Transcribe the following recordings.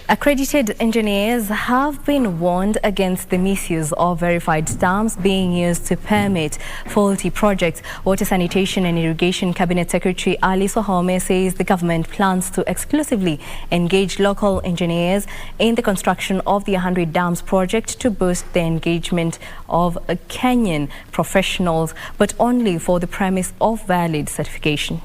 Accredited engineers have been warned against the misuse of verified stamps being used to permit faulty projects. Water, Sanitation and Irrigation Cabinet Secretary Wahome says the government plans to exclusively engage local engineers in the construction of the 100 Dams project to boost the engagement of Kenyan professionals, but only for the premise of valid certification.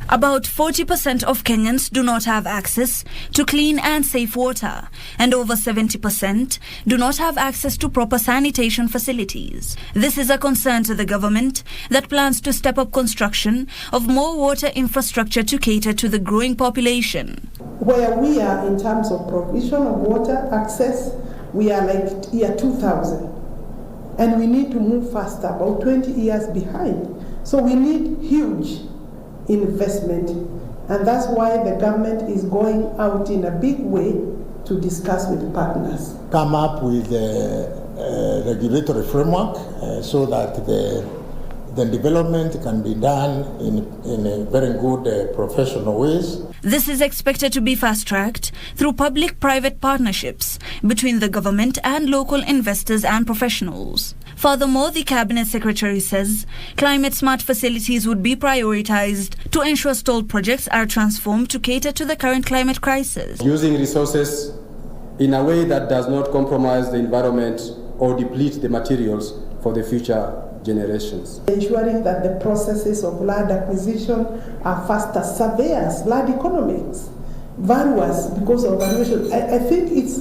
About 40% of Kenyans do not have access to clean and safe water, and over 70% do not have access to proper sanitation facilities. This is a concern to the government that plans to step up construction of more water infrastructure to cater to the growing population. Where we are in terms of provision of water access, we are like year 2000. And we need to move faster, about 20 years behind. So we need huge investment, and that's why the government is going out in a big way to discuss with partners. Come up with a regulatory framework so that the development can be done in a very good professional ways. This is expected to be fast-tracked through public-private partnerships between the government and local investors and professionals. Furthermore, the Cabinet Secretary says climate-smart facilities would be prioritized to ensure stalled projects are transformed to cater to the current climate crisis. Using resources in a way that does not compromise the environment or deplete the materials for the future generations. Ensuring that the processes of land acquisition are faster. Surveyors, land economics, valuers, because of valuation. I think it's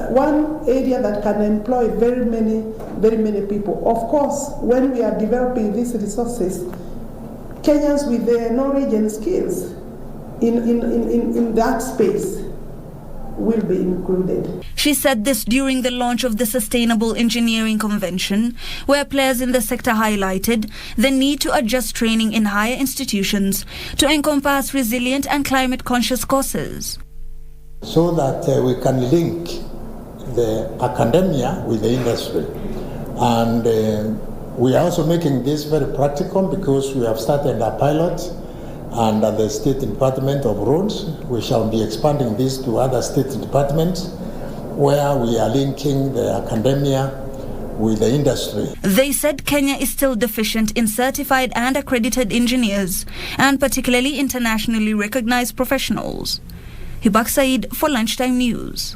one area that can employ very many people. Of course, when we are developing these resources, Kenyans with their knowledge and skills in that space will be included. She said this during the launch of the Sustainable Engineering Convention, where players in the sector highlighted the need to adjust training in higher institutions to encompass resilient and climate-conscious courses. So that we can link the academia with the industry. And we are also making this very practical because we have started a pilot under the State Department of Roads. We shall be expanding this to other state departments where we are linking the academia with the industry. They said Kenya is still deficient in certified and accredited engineers, and particularly internationally recognized professionals. Hibak Said for Lunchtime News.